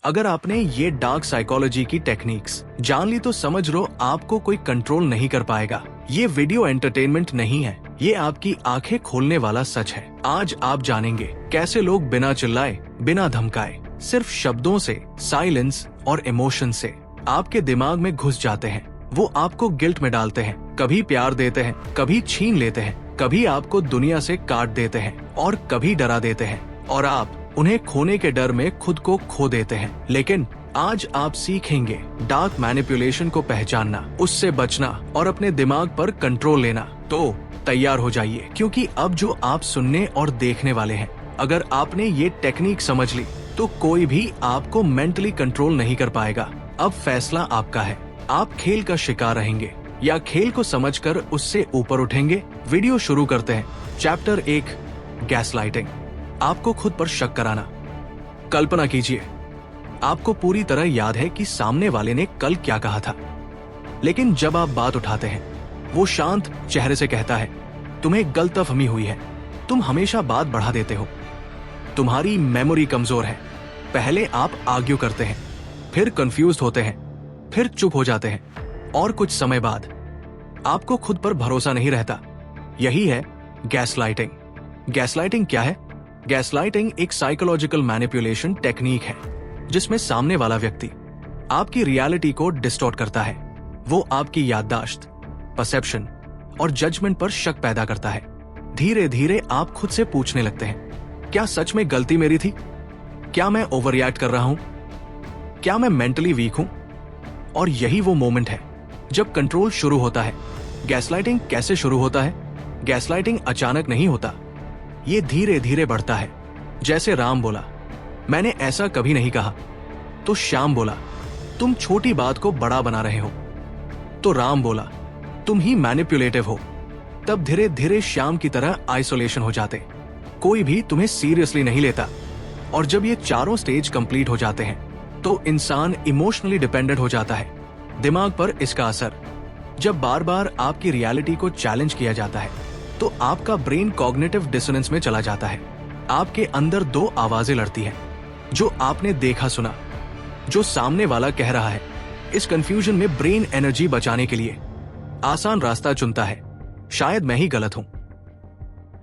अगर आपने ये डार्क साइकोलॉजी की टेक्निक्स जान ली तो समझ लो आपको कोई कंट्रोल नहीं कर पाएगा। ये वीडियो एंटरटेनमेंट नहीं है, ये आपकी आंखें खोलने वाला सच है। आज आप जानेंगे कैसे लोग बिना चिल्लाए, बिना धमकाए, सिर्फ शब्दों से, साइलेंस और इमोशन से आपके दिमाग में घुस जाते हैं। वो आपको गिल्ट में डालते हैं, कभी प्यार देते हैं, कभी छीन लेते हैं, कभी आपको दुनिया से काट देते हैं और कभी डरा देते हैं, और आप उन्हें खोने के डर में खुद को खो देते हैं। लेकिन आज आप सीखेंगे डार्क मैनिपुलेशन को पहचानना, उससे बचना और अपने दिमाग पर कंट्रोल लेना। तो तैयार हो जाइए, क्योंकि अब जो आप सुनने और देखने वाले हैं, अगर आपने ये टेक्निक समझ ली तो कोई भी आपको मेंटली कंट्रोल नहीं कर पाएगा। अब फैसला आपका है, आप खेल का शिकार रहेंगे या खेल को समझकर उससे ऊपर उठेंगे। वीडियो शुरू करते हैं। Chapter 1, gaslighting. आपको खुद पर शक कराना। कल्पना कीजिए, आपको पूरी तरह याद है कि सामने वाले ने कल क्या कहा था, लेकिन जब आप बात उठाते हैं, वो शांत चेहरे से कहता है, तुम्हें गलतफहमी हुई है, तुम हमेशा बात बढ़ा देते हो, तुम्हारी मेमोरी कमजोर है। पहले आप आर्ग्यू करते हैं, फिर कंफ्यूज होते हैं, फिर चुप हो जाते हैं, और कुछ समय बाद आपको खुद पर भरोसा नहीं रहता। यही है गैसलाइटिंग। गैसलाइटिंग क्या है? गैसलाइटिंग एक साइकोलॉजिकल मैनिपुलेशन टेक्निक है जिसमें सामने वाला व्यक्ति आपकी रियलिटी को डिस्टॉर्ट करता है। वो आपकी याददाश्त, परसेप्शन और जजमेंट पर शक पैदा करता है। धीरे धीरे आप खुद से पूछने लगते हैं, क्या सच में गलती मेरी थी? क्या मैं ओवर रिएक्ट कर रहा हूं? क्या मैं मेंटली वीक हूं? और यही वो मोमेंट है जब कंट्रोल शुरू होता है। गैसलाइटिंग कैसे शुरू होता है? गैसलाइटिंग अचानक नहीं होता, ये धीरे धीरे बढ़ता है। जैसे राम बोला, मैंने ऐसा कभी नहीं कहा, तो श्याम बोला, तुम छोटी बात को बड़ा बना रहे हो, तो राम बोला, तुम ही मैनिपुलेटिव हो। तब धीरे धीरे श्याम की तरह आइसोलेशन हो जाते, कोई भी तुम्हें सीरियसली नहीं लेता। और जब ये चारों स्टेज कंप्लीट हो जाते हैं तो इंसान इमोशनली डिपेंडेंट हो जाता है। दिमाग पर इसका असर, जब बार बार आपकी रियलिटी को चैलेंज किया जाता है तो आपका ब्रेन कॉग्निटिव डिसोनेंस में चला जाता है। आपके अंदर दो आवाजें लड़ती हैं, जो आपने देखा सुना, जो सामने वाला कह रहा है। इस कंफ्यूजन में ब्रेन एनर्जी बचाने के लिए आसान रास्ता चुनता है, शायद मैं ही गलत हूं,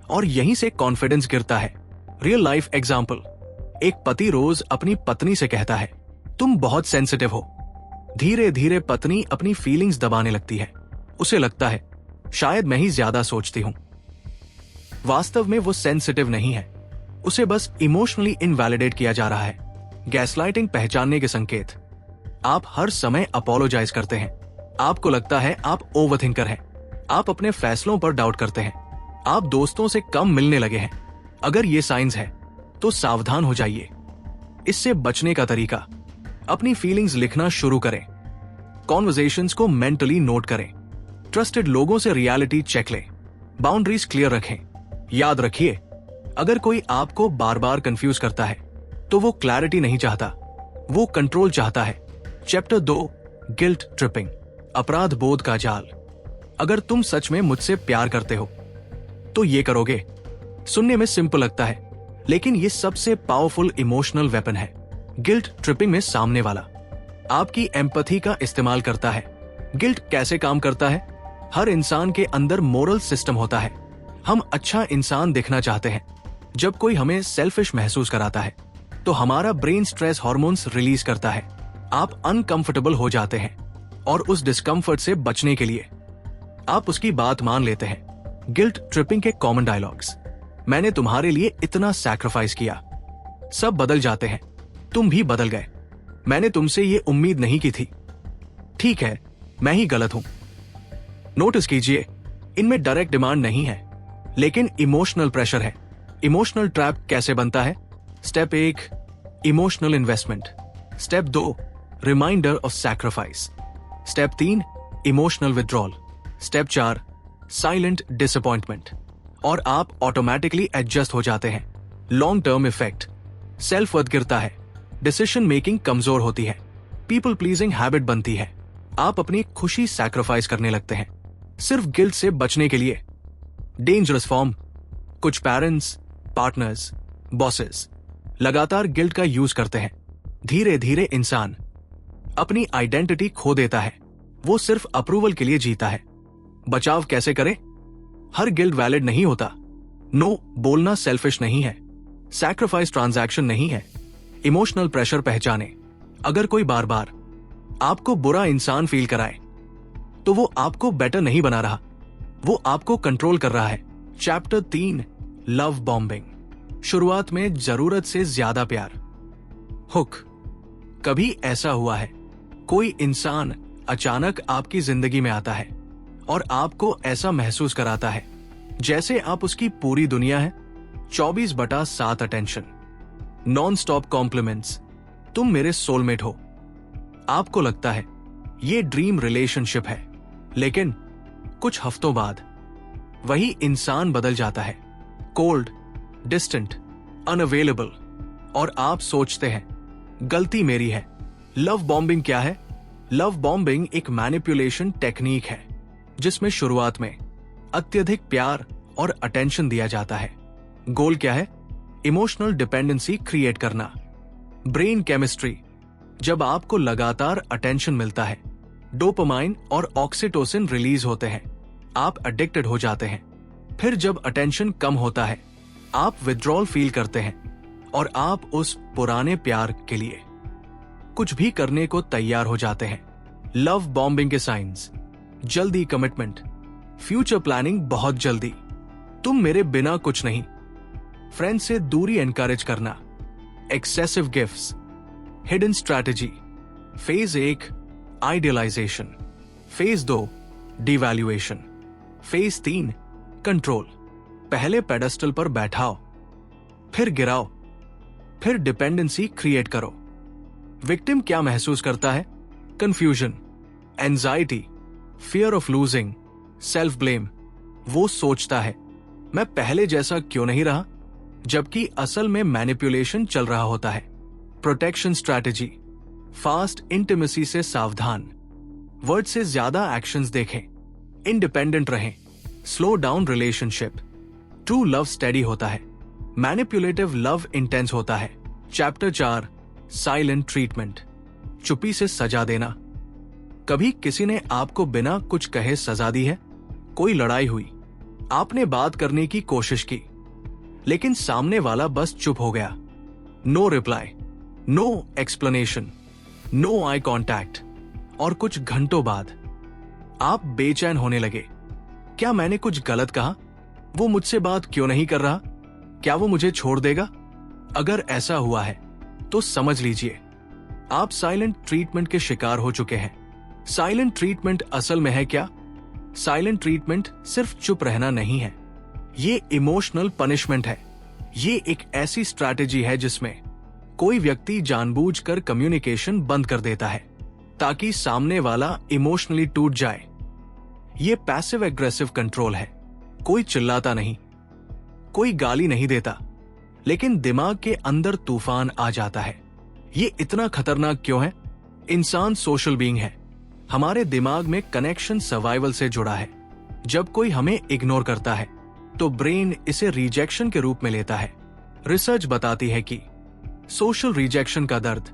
और यहीं से कॉन्फिडेंस गिरता है। रियल लाइफ एग्जाम्पल, एक पति रोज अपनी पत्नी से कहता है, तुम बहुत सेंसिटिव हो। धीरे धीरे पत्नी अपनी फीलिंग्स दबाने लगती है। उसे लगता है शायद मैं ही ज्यादा सोचती हूं। वास्तव में वो सेंसिटिव नहीं है, उसे बस इमोशनली इनवैलिडेट किया जा रहा है। गैसलाइटिंग पहचानने के संकेत, आप हर समय अपोलोजाइज करते हैं, आपको लगता है आप ओवरथिंकर हैं, आप अपने फैसलों पर डाउट करते हैं, आप दोस्तों से कम मिलने लगे हैं। अगर ये साइंस है तो सावधान हो जाइए। इससे बचने का तरीका, अपनी फीलिंग्स लिखना शुरू करें, कॉन्वर्सेशंस को मेंटली नोट करें, ट्रस्टेड लोगों से रियलिटी चेक लें, बाउंड्रीज क्लियर रखें। याद रखिए, अगर कोई आपको बार बार कंफ्यूज करता है तो वो क्लैरिटी नहीं चाहता, वो कंट्रोल चाहता है। चैप्टर 2, गिल्ट ट्रिपिंग, अपराध बोध का जाल। अगर तुम सच में मुझसे प्यार करते हो तो ये करोगे। सुनने में सिंपल लगता है, लेकिन ये सबसे पावरफुल इमोशनल वेपन है। गिल्ट ट्रिपिंग में सामने वाला आपकी एम्पैथी का इस्तेमाल करता है। गिल्ट कैसे काम करता है? हर इंसान के अंदर मोरल सिस्टम होता है। हम अच्छा इंसान दिखना चाहते हैं। जब कोई हमें सेल्फिश महसूस कराता है तो हमारा ब्रेन स्ट्रेस हार्मोन्स रिलीज करता है। आप अनकंफर्टेबल हो जाते हैं और उस डिस्कम्फर्ट से बचने के लिए आप उसकी बात मान लेते हैं। गिल्ट ट्रिपिंग के कॉमन डायलॉग्स, मैंने तुम्हारे लिए इतना सैक्रिफाइस किया, सब बदल जाते हैं, तुम भी बदल गए, मैंने तुमसे ये उम्मीद नहीं की थी, ठीक है मैं ही गलत हूं। नोटिस कीजिए, इनमें डायरेक्ट डिमांड नहीं है, लेकिन इमोशनल प्रेशर है। इमोशनल ट्रैप कैसे बनता है? Step 1, emotional investment. Step 2, reminder of sacrifice. Step 3, emotional withdrawal. Step 4, silent disappointment. और आप ऑटोमेटिकली एडजस्ट हो जाते हैं। Long term effect, self worth गिरता है, डिसीजन मेकिंग कमजोर होती है, पीपल प्लीजिंग हैबिट बनती है, आप अपनी खुशी सैक्रिफाइस करने लगते हैं सिर्फ गिल्ट से बचने के लिए। डेंजरस फॉर्म, कुछ पेरेंट्स, पार्टनर्स, बॉसेस लगातार गिल्ट का यूज करते हैं। धीरे धीरे इंसान अपनी आइडेंटिटी खो देता है। वो सिर्फ अप्रूवल के लिए जीता है। बचाव कैसे करे? हर गिल्ट वैलिड नहीं होता। नो बोलना सेल्फिश नहीं है। सैक्रिफाइस ट्रांजैक्शन नहीं है। इमोशनल प्रेशर पहचाने। अगर कोई बार बार आपको बुरा इंसान फील कराए तो वो आपको बेटर नहीं बना रहा, वो आपको कंट्रोल कर रहा है। Chapter 3, love bombing. शुरुआत में जरूरत से ज्यादा प्यार। हुक। कभी ऐसा हुआ है कोई इंसान अचानक आपकी जिंदगी में आता है और आपको ऐसा महसूस कराता है जैसे आप उसकी पूरी दुनिया है। 24/7 अटेंशन, नॉन स्टॉप कॉम्प्लीमेंट्स, तुम मेरे सोलमेट हो। आपको लगता है ये ड्रीम रिलेशनशिप है, लेकिन कुछ हफ्तों बाद वही इंसान बदल जाता है। कोल्ड, डिस्टेंट, अनअवेलेबल, और आप सोचते हैं गलती मेरी है। लव बॉम्बिंग क्या है? लव बॉम्बिंग एक मैनिपुलेशन टेक्निक है जिसमें शुरुआत में अत्यधिक प्यार और अटेंशन दिया जाता है। गोल क्या है? इमोशनल डिपेंडेंसी क्रिएट करना। Brain chemistry. जब आपको लगातार अटेंशन मिलता है, डोपामाइन और ऑक्सीटोसिन रिलीज होते हैं, आप एडिक्टेड हो जाते हैं। फिर जब अटेंशन कम होता है, आप विथड्रॉल फील करते हैं और आप उस पुराने प्यार के लिए कुछ भी करने को तैयार हो जाते हैं। लव बॉम्बिंग के साइंस: जल्दी कमिटमेंट, फ्यूचर प्लानिंग बहुत जल्दी, तुम मेरे बिना कुछ नहीं, फ्रेंड से दूरी एनकरेज करना, excessive gifts, hidden strategy. Phase 1, idealisation. Phase 2, devaluation. Phase 3, control. पहले पेडेस्टल पर बैठाओ, फिर गिराओ, फिर डिपेंडेंसी क्रिएट करो। विक्टिम क्या महसूस करता है? Confusion, anxiety, fear of losing, self blame. वो सोचता है मैं पहले जैसा क्यों नहीं रहा, जबकि असल में मैनिपुलेशन चल रहा होता है। प्रोटेक्शन स्ट्रैटेजी: फास्ट इंटिमेसी से सावधान, वर्ड से ज्यादा एक्शंस देखें, इंडिपेंडेंट रहें, slow down relationship. True love steady होता है, मैनिपुलेटिव लव इंटेंस होता है। Chapter 4, silent treatment. चुप्पी से सजा देना। कभी किसी ने आपको बिना कुछ कहे सजा दी है? कोई लड़ाई हुई, आपने बात करने की कोशिश की, लेकिन सामने वाला बस चुप हो गया। No reply, no explanation, no eye contact, और कुछ घंटों बाद आप बेचैन होने लगे। क्या मैंने कुछ गलत कहा? वो मुझसे बात क्यों नहीं कर रहा? क्या वो मुझे छोड़ देगा? अगर ऐसा हुआ है तो समझ लीजिए आप साइलेंट ट्रीटमेंट के शिकार हो चुके हैं। साइलेंट ट्रीटमेंट असल में है क्या? साइलेंट ट्रीटमेंट सिर्फ चुप रहना नहीं है, ये इमोशनल पनिशमेंट है। ये एक ऐसी स्ट्रैटेजी है जिसमें कोई व्यक्ति जानबूझकर कम्युनिकेशन बंद कर देता है ताकि सामने वाला इमोशनली टूट जाए। ये पैसिव एग्रेसिव कंट्रोल है। कोई चिल्लाता नहीं, कोई गाली नहीं देता, लेकिन दिमाग के अंदर तूफान आ जाता है। ये इतना खतरनाक क्यों है? इंसान सोशल बीइंग है। हमारे दिमाग में कनेक्शन सर्वाइवल से जुड़ा है। जब कोई हमें इग्नोर करता है तो ब्रेन इसे रिजेक्शन के रूप में लेता है। रिसर्च बताती है कि सोशल रिजेक्शन का दर्द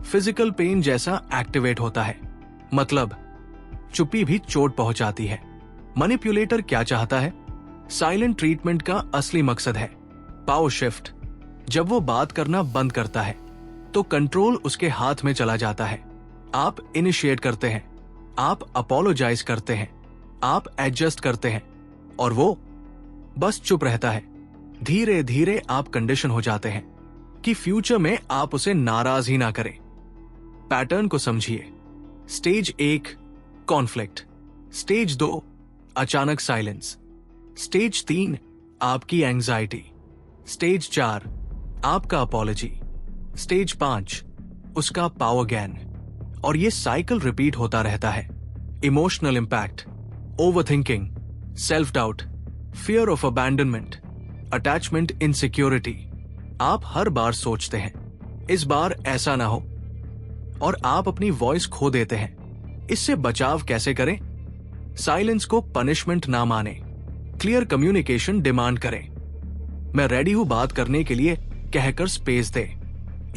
फिजिकल पेन जैसा एक्टिवेट होता है। मतलब चुप्पी भी चोट पहुंचाती है। मैनिपुलेटर क्या चाहता है? साइलेंट ट्रीटमेंट का असली मकसद है पावर शिफ्ट। जब वो बात करना बंद करता है तो कंट्रोल उसके हाथ में चला जाता है। आप इनिशिएट करते हैं, आप अपोलोजाइज करते हैं, आप एडजस्ट करते हैं, और वो बस चुप रहता है। धीरे धीरे आप कंडीशन हो जाते हैं कि फ्यूचर में आप उसे नाराज ही ना करें। पैटर्न को समझिए। Stage 1, conflict. स्टेज 2, अचानक साइलेंस। स्टेज 3, आपकी एंजाइटी। स्टेज 4, आपका अपॉलॉजी। स्टेज 5, उसका पावर गेन। और ये साइकिल रिपीट होता रहता है। Emotional impact: overthinking, self doubt, fear of abandonment, attachment insecurity. आप हर बार सोचते हैं इस बार ऐसा ना हो, और आप अपनी वॉइस खो देते हैं। इससे बचाव कैसे करें? साइलेंस को पनिशमेंट ना माने, क्लियर कम्युनिकेशन डिमांड करें। मैं रेडी हूं बात करने के लिए कहकर स्पेस दे।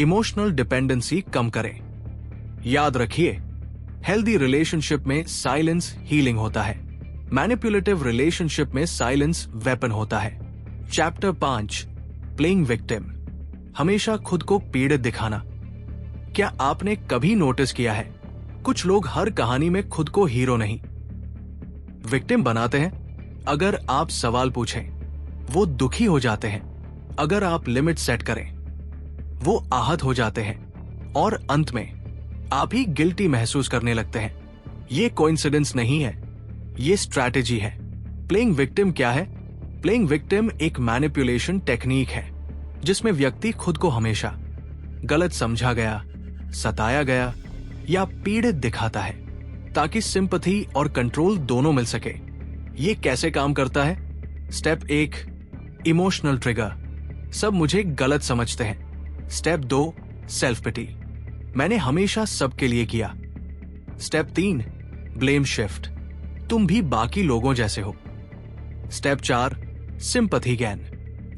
इमोशनल डिपेंडेंसी कम करें। याद रखिए, हेल्दी रिलेशनशिप में साइलेंस हीलिंग होता है, मैनिपुलेटिव रिलेशनशिप में साइलेंस वेपन होता है। चैप्टर 5, प्लेइंग विक्टिम, हमेशा खुद को पीड़ित दिखाना। क्या आपने कभी नोटिस किया है, कुछ लोग हर कहानी में खुद को हीरो नहीं, विक्टिम बनाते हैं। अगर आप सवाल पूछें, वो दुखी हो जाते हैं। अगर आप लिमिट सेट करें, वो आहत हो जाते हैं और अंत में आप ही गिल्टी महसूस करने लगते हैं। ये कोइंसिडेंस नहीं है, ये स्ट्रैटेजी है। प्लेइंग विक्टिम क्या है? प्लेइंग विक्टिम एक मैनिपुलेशन टेक्निक है जिसमें व्यक्ति खुद को हमेशा गलत समझा गया, सताया गया या पीड़ित दिखाता है ताकि सिंपैथी और कंट्रोल दोनों मिल सके। ये कैसे काम करता है? स्टेप 1, इमोशनल ट्रिगर, सब मुझे गलत समझते हैं। स्टेप 2, सेल्फ पिटी, मैंने हमेशा सबके लिए किया। स्टेप 3, ब्लेम शिफ्ट, तुम भी बाकी लोगों जैसे हो। स्टेप 4, सिंपैथी गेन,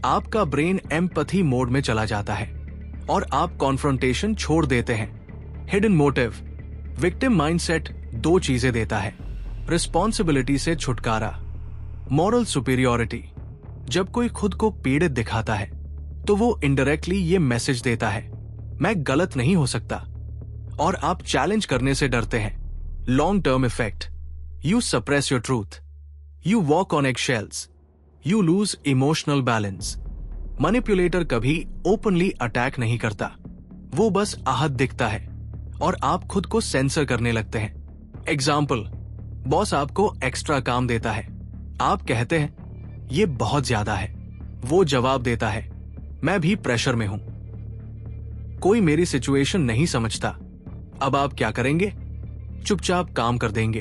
आपका ब्रेन एम्पैथी मोड में चला जाता है और आप कॉन्फ्रंटेशन छोड़ देते हैं। हिडन मोटिव, विक्टिम माइंडसेट 2 चीजें देता है, रिस्पॉन्सिबिलिटी से छुटकारा, मॉरल सुपीरियॉरिटी। जब कोई खुद को पीड़ित दिखाता है तो वो इनडायरेक्टली ये मैसेज देता है, मैं गलत नहीं हो सकता, और आप चैलेंज करने से डरते हैं। Long term effect, you suppress your truth, you walk on eggshells, you lose emotional balance. Manipulator कभी ओपनली अटैक नहीं करता, वो बस आहत दिखता है और आप खुद को सेंसर करने लगते हैं। एग्जाम्पल, बॉस आपको एक्स्ट्रा काम देता है, आप कहते हैं ये बहुत ज्यादा है, वो जवाब देता है मैं भी प्रेशर में हूं, कोई मेरी सिचुएशन नहीं समझता। अब आप क्या करेंगे? चुपचाप काम कर देंगे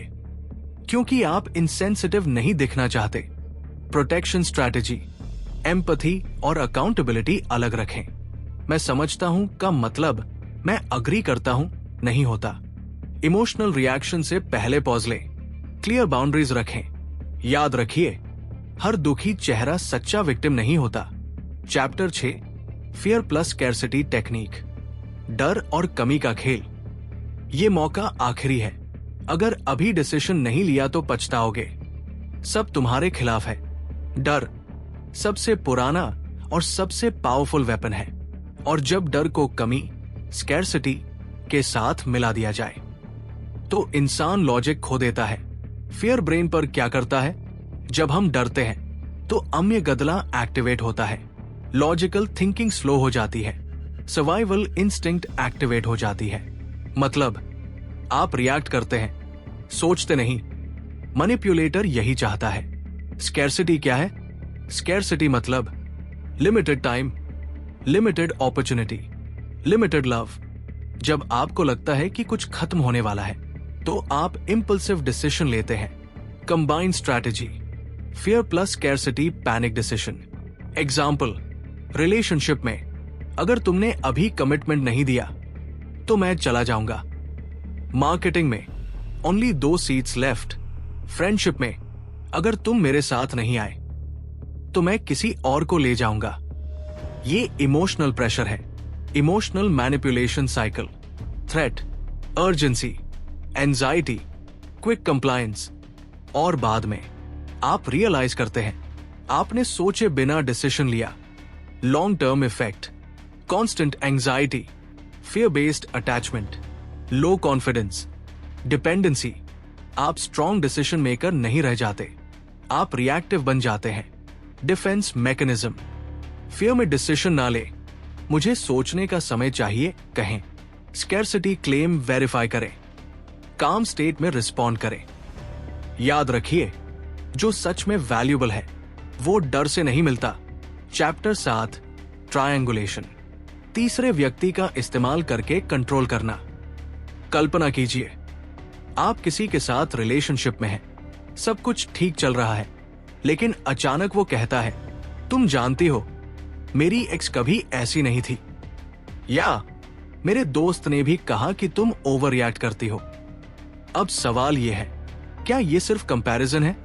क्योंकि आप इनसेंसिटिव नहीं दिखना चाहते। प्रोटेक्शन स्ट्रैटेजी, एम्पैथी और अकाउंटेबिलिटी अलग रखें। मैं समझता हूं का मतलब मैं अग्री करता हूं नहीं होता। इमोशनल रिएक्शन से पहले पॉज लें, क्लियर बाउंड्रीज रखें। याद रखिए, हर दुखी चेहरा सच्चा विक्टिम नहीं होता। Chapter 6, fear plus scarcity technique, डर और कमी का खेल। ये मौका आखिरी है, अगर अभी डिसीजन नहीं लिया तो पछताओगे। सब तुम्हारे खिलाफ है। डर सबसे पुराना और सबसे पावरफुल वेपन है, और जब डर को कमी, स्कैर्सिटी के साथ मिला दिया जाए तो इंसान लॉजिक खो देता है। फियर ब्रेन पर क्या करता है? जब हम डरते हैं तो अम्यगदला एक्टिवेट होता है, लॉजिकल थिंकिंग स्लो हो जाती है, सर्वाइवल इंस्टिंक्ट एक्टिवेट हो जाती है। मतलब आप रिएक्ट करते हैं, सोचते नहीं। मैनिपुलेटर यही चाहता है। स्कैर्सिटी क्या है? स्कैर्सिटी मतलब limited time, limited opportunity, limited love. जब आपको लगता है कि कुछ खत्म होने वाला है तो आप इंपल्सिव डिसीजन लेते हैं। Combined strategy, fear plus scarcity panic decision. Example, relationship में अगर तुमने अभी कमिटमेंट नहीं दिया तो मैं चला जाऊंगा। मार्केटिंग में ओनली 2 सीट्स लेफ्ट। फ्रेंडशिप में अगर तुम मेरे साथ नहीं आए तो मैं किसी और को ले जाऊंगा। ये इमोशनल प्रेशर है, emotional manipulation cycle. Threat, urgency, anxiety, quick compliance, और बाद में आप रियलाइज करते हैं आपने सोचे बिना डिसीजन लिया। Long term effect, constant anxiety, fear based attachment, low confidence, dependency. आप स्ट्रॉन्ग डिसीजन मेकर नहीं रह जाते, आप रिएक्टिव बन जाते हैं। डिफेंस मैकेनिज्म, फियर में डिसीजन ना ले, मुझे सोचने का समय चाहिए कहें। स्कैर्सिटी क्लेम वेरीफाई करें, काम स्टेट में रिस्पॉन्ड करें। याद रखिए, जो सच में वैल्यूएबल है वो डर से नहीं मिलता। चैप्टर 7, ट्रायंगुलेशन, तीसरे व्यक्ति का इस्तेमाल करके कंट्रोल करना। कल्पना कीजिए, आप किसी के साथ रिलेशनशिप में हैं, सब कुछ ठीक चल रहा है, लेकिन अचानक वो कहता है तुम जानती हो मेरी एक्स कभी ऐसी नहीं थी, या मेरे दोस्त ने भी कहा कि तुम ओवर रिएक्ट करती हो। अब सवाल ये है, क्या ये सिर्फ कंपैरिजन है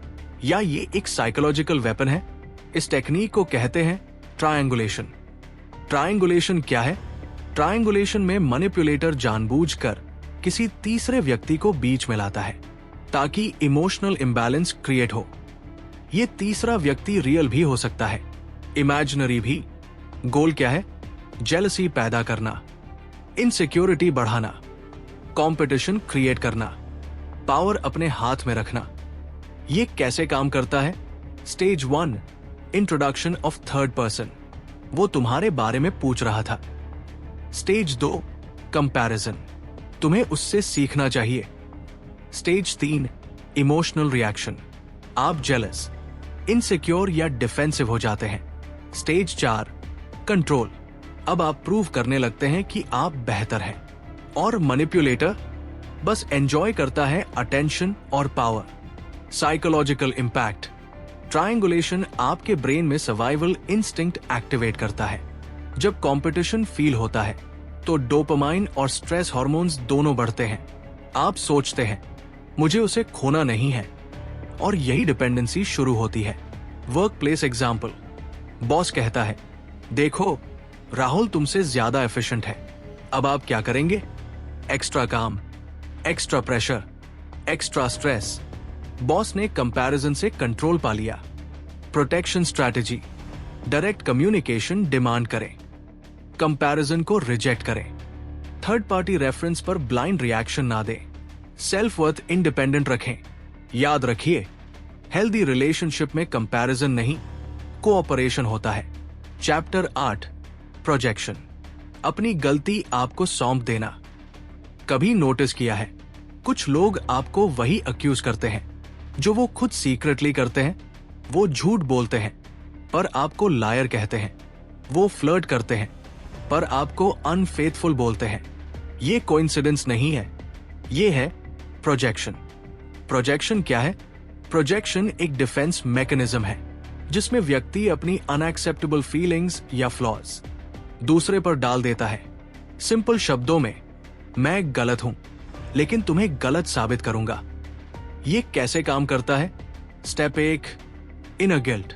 या ये एक साइकोलॉजिकल वेपन है? इस टेक्निक को कहते हैं ट्रायंगुलेशन। ट्रायंगुलेशन क्या है? ट्रायंगुलेशन में मैनिपुलेटर जानबूझकर किसी तीसरे व्यक्ति को बीच में लाता है ताकि इमोशनल इम्बैलेंस क्रिएट हो। ये तीसरा व्यक्ति रियल भी हो सकता है, इमेजिनरी भी। गोल क्या है? जेलसी पैदा करना, इनसिक्योरिटी बढ़ाना, कंपटीशन क्रिएट करना, पावर अपने हाथ में रखना। ये कैसे काम करता है? Stage 1, introduction of third person, वो तुम्हारे बारे में पूछ रहा था। स्टेज 2, कंपैरिजन, तुम्हें उससे सीखना चाहिए। स्टेज 3, इमोशनल रिएक्शन, आप जेलस, इनसिक्योर या डिफेंसिव हो जाते हैं। स्टेज 4, कंट्रोल, अब आप प्रूव करने लगते हैं कि आप बेहतर हैं। और मैनिपुलेटर बस एंजॉय करता है अटेंशन और पावर। साइकोलॉजिकल इम्पैक्ट, ट्रायंगुलेशन आपके ब्रेन में सर्वाइवल इंस्टिंक्ट एक्टिवेट करता है। जब कंपटीशन फील होता है तो डोपामाइन और स्ट्रेस हार्मोन्स दोनों बढ़ते हैं। आप सोचते हैं मुझे उसे खोना नहीं है, और यही डिपेंडेंसी शुरू होती है। वर्क प्लेस एग्जाम्पल, बॉस कहता है देखो राहुल तुमसे ज्यादा एफिशिएंट है, अब आप क्या करेंगे? एक्स्ट्रा काम, extra pressure, extra stress. Boss ने कंपैरिजन से कंट्रोल पा लिया। Protection strategy, direct communication demand करें, कंपैरिजन को रिजेक्ट करें, थर्ड पार्टी रेफरेंस पर ब्लाइंड रिएक्शन ना दें, सेल्फ वर्थ इंडिपेंडेंट रखें। याद रखिए, हेल्दी रिलेशनशिप में कंपैरिजन नहीं, कोऑपरेशन होता है। चैप्टर 8, प्रोजेक्शन, अपनी गलती आपको सौंप देना। कभी नोटिस किया है कुछ लोग आपको वही अक्यूज करते हैं जो वो खुद सीक्रेटली करते हैं। वो झूठ बोलते हैं पर आपको लायर कहते हैं, वो फ्लर्ट करते हैं पर आपको अनफेथफुल बोलते हैं। ये कोइंसिडेंस नहीं है, ये है प्रोजेक्शन। प्रोजेक्शन क्या है? प्रोजेक्शन एक डिफेंस मैकेनिज्म है जिसमें व्यक्ति अपनी अनएक्सेप्टेबल फीलिंग्स या फ्लॉज दूसरे पर डाल देता है। सिंपल शब्दों में, मैं गलत हूं लेकिन तुम्हें गलत साबित करूंगा। ये कैसे काम करता है? स्टेप 1, इनर गिल्ट,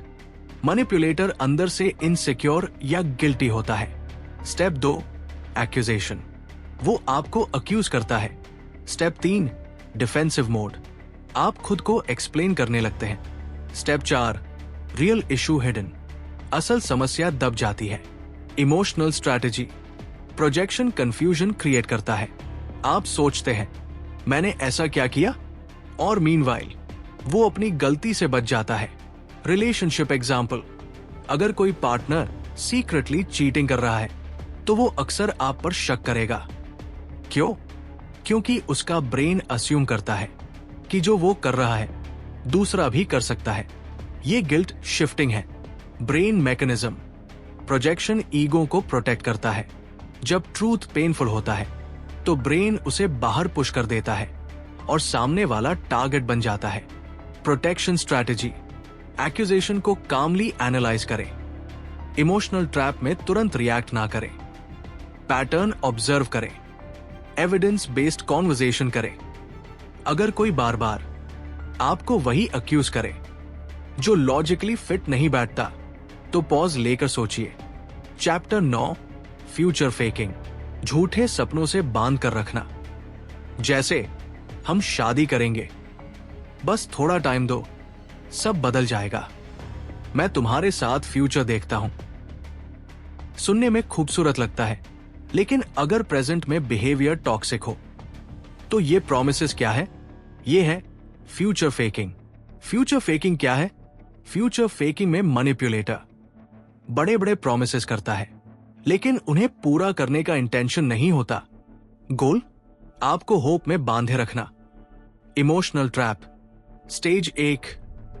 मैनिपुलेटर अंदर से इनसिक्योर या गिल्टी होता है। स्टेप 2, एक्यूजेशन, वो आपको अक्यूज करता है। स्टेप 3, डिफेंसिव मोड, आप खुद को एक्सप्लेन करने लगते हैं। स्टेप 4, रियल इशू हिडन, असल समस्या दब जाती है। Emotional strategy, projection confusion create करता है। आप सोचते हैं मैंने ऐसा क्या किया, और मीनवाइल वो अपनी गलती से बच जाता है। रिलेशनशिप एग्जाम्पल, अगर कोई पार्टनर सीक्रेटली चीटिंग कर रहा है तो वो अक्सर आप पर शक करेगा। क्यों? क्योंकि उसका ब्रेन अस्यूम करता है कि जो वो कर रहा है दूसरा भी कर सकता है। ये गिल्ट शिफ्टिंग है, ब्रेन मैकेनिज्म। प्रोजेक्शन ईगो को प्रोटेक्ट करता है। जब ट्रूथ पेनफुल होता है तो ब्रेन उसे बाहर पुश कर देता है और सामने वाला टारगेट बन जाता है। प्रोटेक्शन स्ट्रैटेजी, एक्यूजेशन को कामली एनालाइज करें, इमोशनल ट्रैप में तुरंत रिएक्ट ना करें, पैटर्न ऑब्जर्व करें, एविडेंस बेस्ड कॉन्वर्सेशन करें। अगर कोई बार बार आपको वही अक्यूज करे जो लॉजिकली फिट नहीं बैठता तो पॉज लेकर सोचिए। चैप्टर 9, फ्यूचर फेकिंग, झूठे सपनों से बांध कर रखना। जैसे हम शादी करेंगे, बस थोड़ा टाइम दो, सब बदल जाएगा, मैं तुम्हारे साथ फ्यूचर देखता हूं। सुनने में खूबसूरत लगता है, लेकिन अगर प्रेजेंट में बिहेवियर टॉक्सिक हो तो ये प्रॉमिसेस क्या है? ये है फ्यूचर फेकिंग। फ्यूचर फेकिंग क्या है? फ्यूचर फेकिंग में मैनिपुलेटर बड़े बड़े प्रॉमिसेस करता है लेकिन उन्हें पूरा करने का इंटेंशन नहीं होता। गोल आपको होप में बांधे रखना। Emotional trap, stage 1,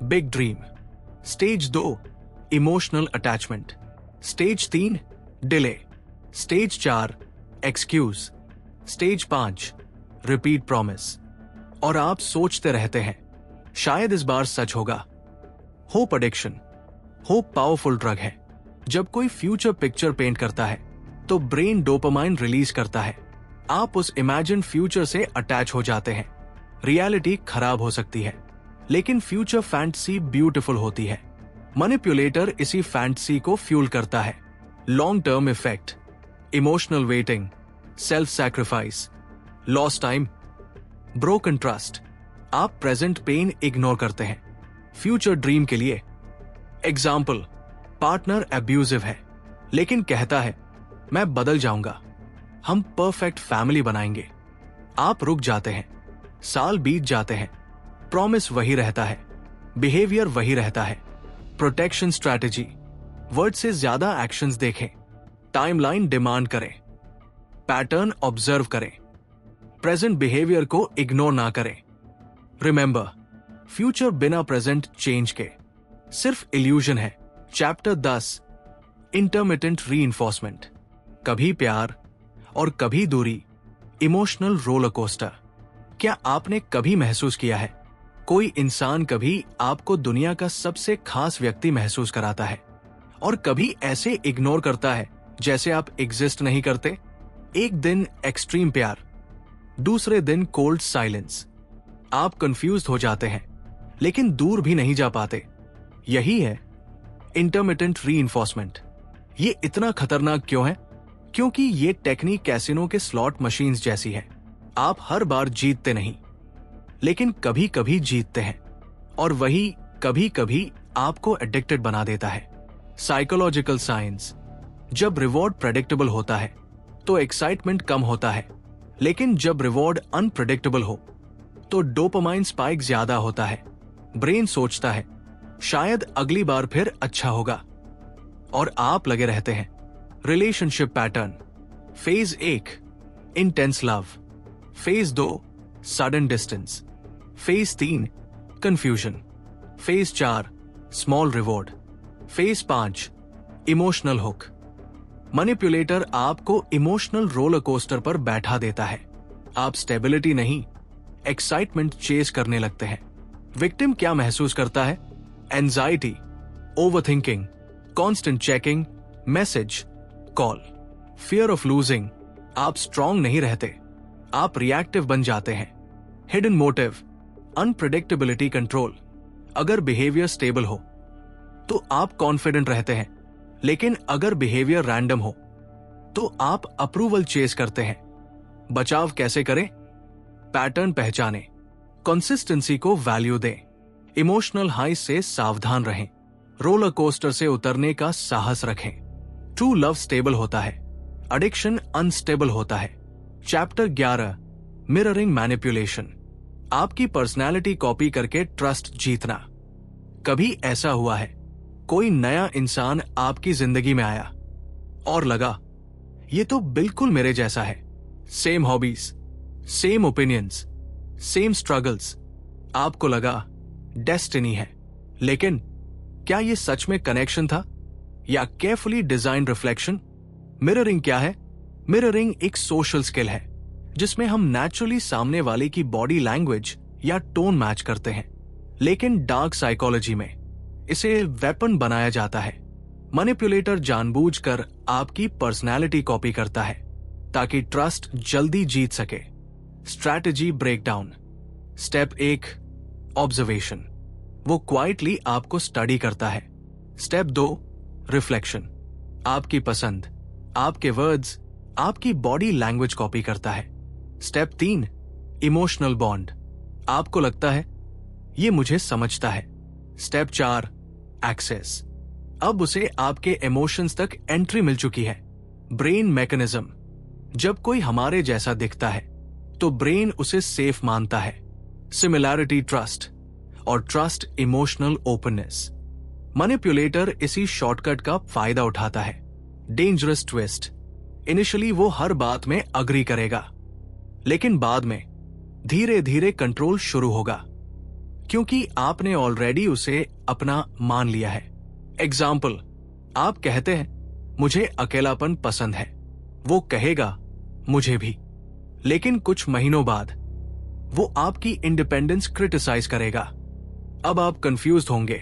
big dream. Stage 2, emotional attachment. Stage 3, delay. Stage 4, excuse. Stage 5, repeat promise. और आप सोचते रहते हैं शायद इस बार सच होगा। Hope addiction, hope powerful drug है। जब कोई फ्यूचर पिक्चर पेंट करता है तो ब्रेन डोपामाइन रिलीज करता है। आप उस इमेजिन फ्यूचर से अटैच हो जाते हैं। रियलिटी खराब हो सकती है लेकिन फ्यूचर फैंटेसी ब्यूटीफुल होती है। मैनिपुलेटर इसी फैंटेसी को फ्यूल करता है। Long term effect, emotional waiting, self sacrifice, lost time, broken trust. आप प्रेजेंट पेन इग्नोर करते हैं फ्यूचर ड्रीम के लिए। एग्जाम्पल, पार्टनर अब्यूजिव है लेकिन कहता है मैं बदल जाऊंगा, हम परफेक्ट फैमिली बनाएंगे। आप रुक जाते हैं, साल बीत जाते हैं, प्रॉमिस वही रहता है, बिहेवियर वही रहता है। प्रोटेक्शन स्ट्रैटेजी, वर्ड से ज्यादा एक्शंस देखें, टाइमलाइन डिमांड करें, पैटर्न ऑब्जर्व करें, प्रेजेंट बिहेवियर को इग्नोर ना करें। रिमेंबर, फ्यूचर बिना प्रेजेंट चेंज के सिर्फ इल्यूजन है। Chapter 10, intermittent reinforcement. कभी प्यार और कभी दूरी, इमोशनल रोलर कोस्टर। क्या आपने कभी महसूस किया है कोई इंसान कभी आपको दुनिया का सबसे खास व्यक्ति महसूस कराता है और कभी ऐसे इग्नोर करता है जैसे आप एग्जिस्ट नहीं करते? एक दिन एक्सट्रीम प्यार, दूसरे दिन कोल्ड साइलेंस। आप कंफ्यूज्ड हो जाते हैं लेकिन दूर भी नहीं जा पाते। यही है इंटरमिटेंट रीइंफोर्समेंट। ये इतना खतरनाक क्यों है? क्योंकि ये टेक्निक कैसीनो के स्लॉट मशीन्स जैसी है। आप हर बार जीतते नहीं लेकिन कभी कभी जीतते हैं और वही कभी कभी आपको एडिक्टेड बना देता है। साइकोलॉजिकल साइंस, जब रिवॉर्ड प्रेडिक्टेबल होता है तो एक्साइटमेंट कम होता है, लेकिन जब रिवॉर्ड अनप्रेडिक्टेबल हो तो डोपामाइन स्पाइक ज्यादा होता है। ब्रेन सोचता है शायद अगली बार फिर अच्छा होगा और आप लगे रहते हैं। Relationship pattern, phase 1 intense love, phase 2 sudden distance, phase 3 confusion, phase 4 small reward, phase 5 emotional hook. Manipulator आपको इमोशनल रोलर कोस्टर पर बैठा देता है। आप स्टेबिलिटी नहीं, एक्साइटमेंट चेस करने लगते हैं। विक्टिम क्या महसूस करता है? Anxiety, overthinking, constant checking, message, call, fear of losing. आप स्ट्रांग नहीं रहते, आप रिएक्टिव बन जाते हैं। Hidden motive, unpredictability control. अगर बिहेवियर स्टेबल हो तो आप कॉन्फिडेंट रहते हैं, लेकिन अगर बिहेवियर रैंडम हो तो आप अप्रूवल चेस करते हैं। बचाव कैसे करें? पैटर्न पहचानें, कंसिस्टेंसी को वैल्यू दें, इमोशनल हाई से सावधान रहें, रोलर कोस्टर से उतरने का साहस रखें। ट्रू लव स्टेबल होता है, एडिक्शन अनस्टेबल होता है। Chapter 11, mirroring manipulation. आपकी पर्सनैलिटी कॉपी करके ट्रस्ट जीतना। कभी ऐसा हुआ है कोई नया इंसान आपकी जिंदगी में आया और लगा ये तो बिल्कुल मेरे जैसा है, same hobbies, same opinions, same struggles. आपको लगा डेस्टिनी है, लेकिन क्या ये सच में कनेक्शन था या केयरफुली डिजाइन रिफ्लेक्शन? मिररिंग क्या है? मिररिंग एक सोशल स्किल है जिसमें हम नेचुरली सामने वाले की बॉडी लैंग्वेज या टोन मैच करते हैं, लेकिन डार्क साइकोलॉजी में इसे वेपन बनाया जाता है। मैनिपुलेटर जानबूझकर आपकी पर्सनैलिटी कॉपी करता है ताकि ट्रस्ट जल्दी जीत सके। Strategy breakdown. Step 1, observation. वो क्वाइटली आपको स्टडी करता है। Step 2, reflection. आपकी पसंद, आपके वर्ड्स, आपकी बॉडी लैंग्वेज कॉपी करता है। Step 3, emotional bond. आपको लगता है ये मुझे समझता है। Step 4, access. अब उसे आपके इमोशंस तक एंट्री मिल चुकी है। Brain mechanism. जब कोई हमारे जैसा दिखता है तो ब्रेन उसे सेफ मानता है। सिमिलैरिटी ट्रस्ट और ट्रस्ट इमोशनल ओपननेस। मैनिपुलेटर इसी शॉर्टकट का फायदा उठाता है। Dangerous twist. इनिशियली वो हर बात में अग्री करेगा, लेकिन बाद में धीरे धीरे कंट्रोल शुरू होगा, क्योंकि आपने ऑलरेडी उसे अपना मान लिया है। एग्जाम्पल, आप कहते हैं मुझे अकेलापन पसंद है, वो कहेगा मुझे भी, लेकिन कुछ महीनों बाद वो आपकी इंडिपेंडेंस क्रिटिसाइज करेगा। अब आप कंफ्यूज्ड होंगे,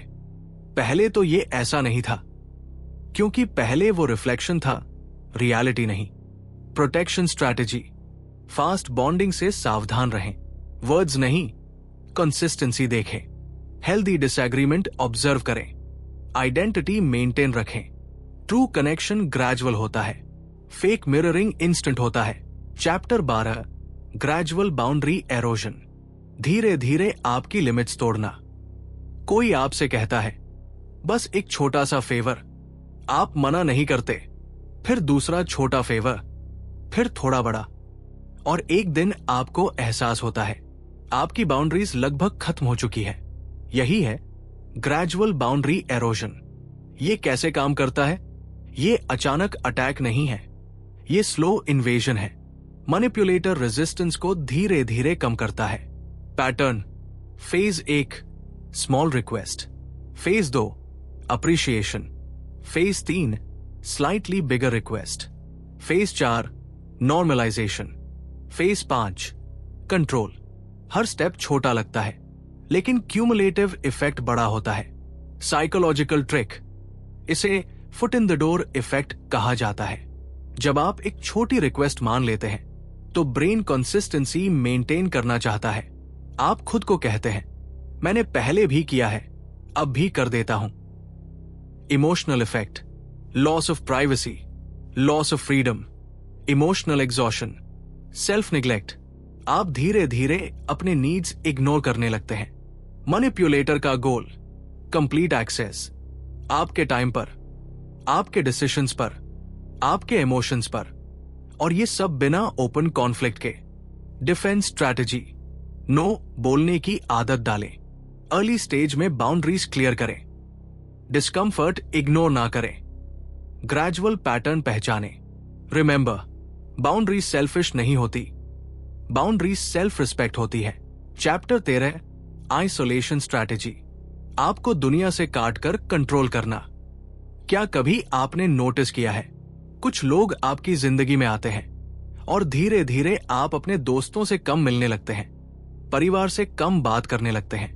पहले तो ये ऐसा नहीं था, क्योंकि पहले वो रिफ्लेक्शन था, रियलिटी नहीं। Protection strategy. फास्ट बॉन्डिंग से सावधान रहें, वर्ड्स नहीं, कंसिस्टेंसी देखें। हेल्दी डिसएग्रीमेंट ऑब्जर्व करें, आइडेंटिटी मेंटेन रखें। ट्रू कनेक्शन ग्रेजुअल होता है, फेक मिररिंग इंस्टेंट होता है। चैप्टर 12 ग्रेजुअल बाउंड्री एरोजन, धीरे धीरे आपकी लिमिट्स तोड़ना। कोई आपसे कहता है बस एक छोटा सा फेवर, आप मना नहीं करते, फिर दूसरा छोटा फेवर, फिर थोड़ा बड़ा, और एक दिन आपको एहसास होता है आपकी बाउंड्रीज लगभग खत्म हो चुकी है। यही है ग्रेजुअल बाउंड्री एरोजन। ये कैसे काम करता है? ये अचानक अटैक नहीं है, ये स्लो इन्वेजन है। मैनिपुलेटर रेजिस्टेंस को धीरे धीरे कम करता है। Pattern: phase 1 small request, phase 2 appreciation, phase 3 slightly bigger request, phase 4 normalization, phase 5 control. हर स्टेप छोटा लगता है लेकिन क्यूमुलेटिव इफेक्ट बड़ा होता है। साइकोलॉजिकल ट्रिक, इसे foot in the door effect कहा जाता है। जब आप एक छोटी रिक्वेस्ट मान लेते हैं तो ब्रेन कंसिस्टेंसी मेंटेन करना चाहता है। आप खुद को कहते हैं मैंने पहले भी किया है, अब भी कर देता हूं। Emotional effect: loss of privacy, loss of freedom, emotional exhaustion, self neglect. आप धीरे धीरे अपने नीड्स इग्नोर करने लगते हैं। मैनिपुलेटर का गोल: कंप्लीट एक्सेस, आपके टाइम पर, आपके डिसीजंस पर, आपके इमोशंस पर, और ये सब बिना ओपन कॉन्फ्लिक्ट के। डिफेंस स्ट्रैटेजी: नो बोलने की आदत डालें, अर्ली स्टेज में बाउंड्रीज क्लियर करें, डिस्कम्फर्ट इग्नोर ना करें, ग्रेजुअल पैटर्न पहचानें। रिमेंबर, बाउंड्रीज सेल्फिश नहीं होती, बाउंड्रीज सेल्फ रिस्पेक्ट होती है। चैप्टर 13 आइसोलेशन स्ट्रैटेजी, आपको दुनिया से काटकर कंट्रोल करना। क्या कभी आपने नोटिस किया है कुछ लोग आपकी जिंदगी में आते हैं और धीरे धीरे आप अपने दोस्तों से कम मिलने लगते हैं, परिवार से कम बात करने लगते हैं,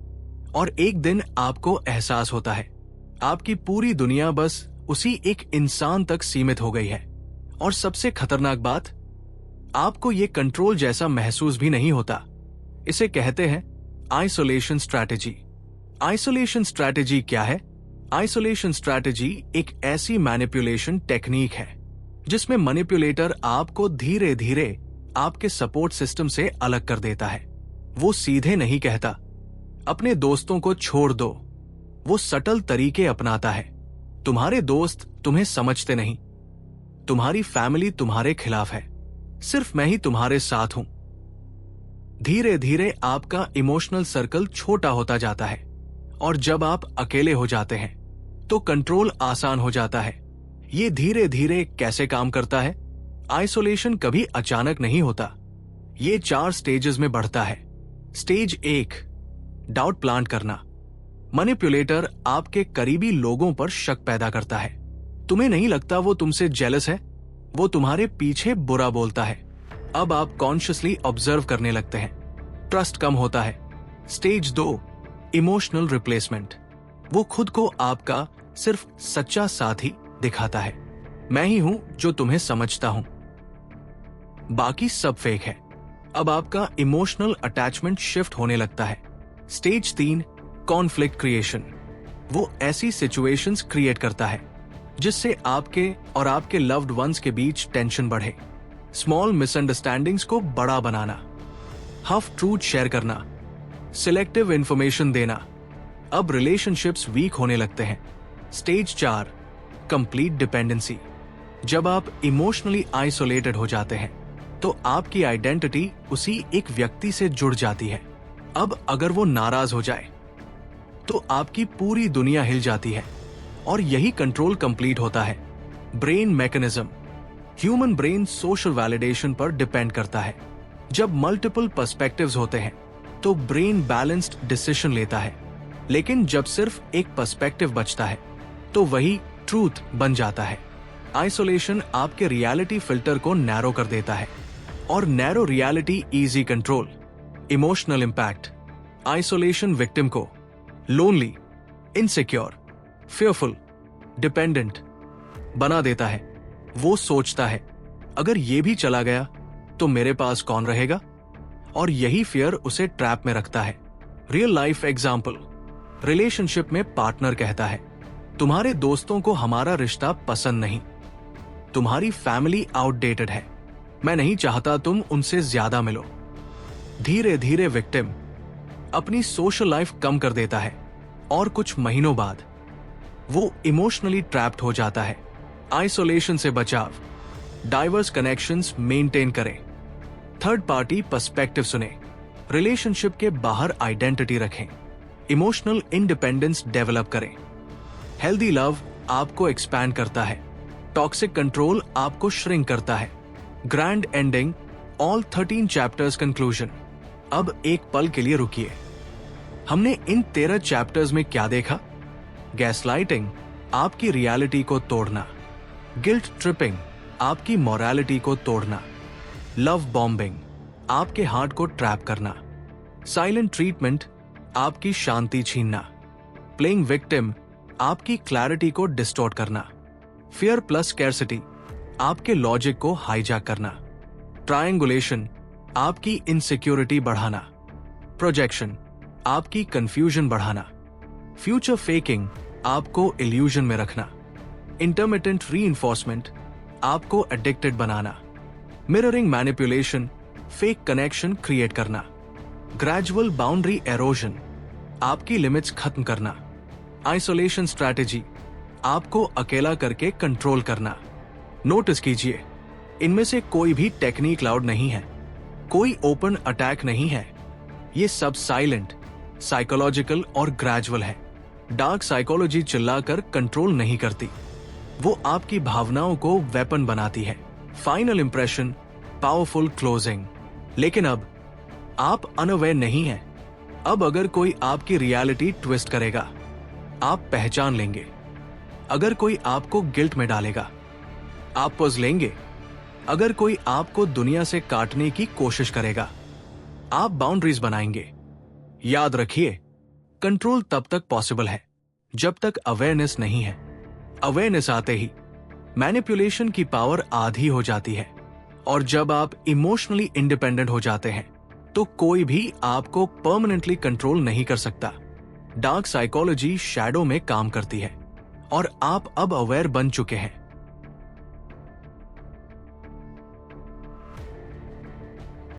और एक दिन आपको एहसास होता है आपकी पूरी दुनिया बस उसी एक इंसान तक सीमित हो गई है। और सबसे खतरनाक बात, आपको ये कंट्रोल जैसा महसूस भी नहीं होता। इसे कहते हैं आइसोलेशन स्ट्रैटेजी। आइसोलेशन स्ट्रैटेजी क्या है? आइसोलेशन स्ट्रैटेजी एक ऐसी मैनिपुलेशन टेक्निक है जिसमें मैनिपुलेटर आपको धीरे धीरे आपके सपोर्ट सिस्टम से अलग कर देता है। वो सीधे नहीं कहता अपने दोस्तों को छोड़ दो, वो सटल तरीके अपनाता है। तुम्हारे दोस्त तुम्हें समझते नहीं, तुम्हारी फैमिली तुम्हारे खिलाफ है, सिर्फ मैं ही तुम्हारे साथ हूं। धीरे धीरे आपका इमोशनल सर्कल छोटा होता जाता है, और जब आप अकेले हो जाते हैं तो कंट्रोल आसान हो जाता है। ये धीरे धीरे कैसे काम करता है? आइसोलेशन कभी अचानक नहीं होता, ये 4 स्टेजेस में बढ़ता है। स्टेज 1 डाउट प्लांट करना। मैनिपुलेटर आपके करीबी लोगों पर शक पैदा करता है। तुम्हें नहीं लगता वो तुमसे जेलस है? वो तुम्हारे पीछे बुरा बोलता है। अब आप कॉन्शियसली ऑब्जर्व करने लगते हैं, ट्रस्ट कम होता है। Stage 2 emotional replacement. वो खुद को आपका सिर्फ सच्चा साथी दिखाता है। मैं ही हूं जो तुम्हें समझता हूं, बाकी सब फेक है। अब आपका इमोशनल अटैचमेंट शिफ्ट होने लगता है। Stage 3 conflict creation. वो ऐसी सिचुएशंस क्रिएट करता है जिससे आपके और आपके लव्ड वंस के बीच टेंशन बढ़े। स्मॉल मिसअंडरस्टैंडिंग्स को बड़ा बनाना, हाफ ट्रूथ शेयर करना, सिलेक्टिव इंफॉर्मेशन देना। अब रिलेशनशिप्स वीक होने लगते हैं। Stage 4 complete dependency. जब आप इमोशनली आइसोलेटेड हो जाते हैं तो आपकी आइडेंटिटी उसी एक व्यक्ति से जुड़ जाती है। अब अगर वो नाराज हो जाए तो आपकी पूरी दुनिया हिल जाती है, और यही कंट्रोल कंप्लीट होता है। Brain mechanism. Human brain social validation पर डिपेंड करता है। जब मल्टीपल पर्सपेक्टिव्स होते हैं तो ब्रेन बैलेंस्ड डिसीजन लेता है, लेकिन जब सिर्फ एक पर्सपेक्टिव बचता है तो वही ट्रूथ बन जाता है। आइसोलेशन आपके रियलिटी फिल्टर को नैरो कर देता है, और narrow reality easy control. Emotional impact. Isolation victim को लोनली, इनसिक्योर, फेयरफुल, डिपेंडेंट बना देता है। वो सोचता है अगर ये भी चला गया तो मेरे पास कौन रहेगा, और यही फियर उसे ट्रैप में रखता है। Real life example. रिलेशनशिप में पार्टनर कहता है तुम्हारे दोस्तों को हमारा रिश्ता पसंद नहीं, तुम्हारी फैमिली आउटडेटेड है, मैं नहीं चाहता तुम उनसे ज्यादा मिलो। धीरे धीरे विक्टिम अपनी सोशल लाइफ कम कर देता है और कुछ महीनों बाद वो इमोशनली ट्रैप्ड हो जाता है। आइसोलेशन से बचाव, डाइवर्स कनेक्शंस मेंटेन करें, थर्ड पार्टी पर्सपेक्टिव सुने, रिलेशनशिप के बाहर आइडेंटिटी रखें, इमोशनल इंडिपेंडेंस डेवलप करें। हेल्दी लव आपको एक्सपैंड करता है, टॉक्सिक कंट्रोल आपको श्रिंक करता है। Grand ending, all 13 chapters conclusion. अब एक पल के लिए रुकिए, हमने इन 13 चैप्टर्स में क्या देखा? गैसलाइटिंग, आपकी रियलिटी को तोड़ना। गिल्ट ट्रिपिंग, आपकी मोरालिटी को तोड़ना। लव बॉम्बिंग, आपके हार्ट को ट्रैप करना। साइलेंट ट्रीटमेंट, आपकी शांति छीनना। प्लेइंग विक्टिम, आपकी क्लैरिटी को डिस्टॉर्ट करना। फियर प्लस स्कैर्सिटी, आपके लॉजिक को हाईजैक करना। ट्रायंगुलेशन, आपकी इनसिक्योरिटी बढ़ाना। प्रोजेक्शन, आपकी कंफ्यूजन बढ़ाना। फ्यूचर फेकिंग, आपको इल्यूजन में रखना। इंटरमिटेंट रीइंफोर्समेंट, आपको एडिक्टेड बनाना। Mirroring manipulation, fake connection create करना। ग्रेजुअल बाउंड्री एरोजन, आपकी लिमिट्स खत्म करना। आइसोलेशन स्ट्रैटेजी, आपको अकेला करके कंट्रोल करना। नोटिस कीजिए, इनमें से कोई भी टेक्निक लाउड नहीं है, कोई ओपन अटैक नहीं है। ये सब साइलेंट, साइकोलॉजिकल और ग्रेजुअल है। डार्क साइकोलॉजी चिल्लाकर कंट्रोल नहीं करती, वो आपकी भावनाओं को वेपन बनाती है। Final impression, powerful closing. लेकिन अब आप अनअवेयर नहीं हैं। अब अगर कोई आपकी रियलिटी ट्विस्ट करेगा, आप पहचान लेंगे। अगर कोई आपको गिल्ट में डालेगा, आप पॉज लेंगे। अगर कोई आपको दुनिया से काटने की कोशिश करेगा, आप बाउंड्रीज बनाएंगे। याद रखिए, कंट्रोल तब तक पॉसिबल है जब तक अवेयरनेस नहीं है। अवेयरनेस आते ही मैनिपुलेशन की पावर आधी हो जाती है, और जब आप इमोशनली इंडिपेंडेंट हो जाते हैं तो कोई भी आपको परमानेंटली कंट्रोल नहीं कर सकता। डार्क साइकोलॉजी शैडो में काम करती है और आप अब अवेयर बन चुके हैं।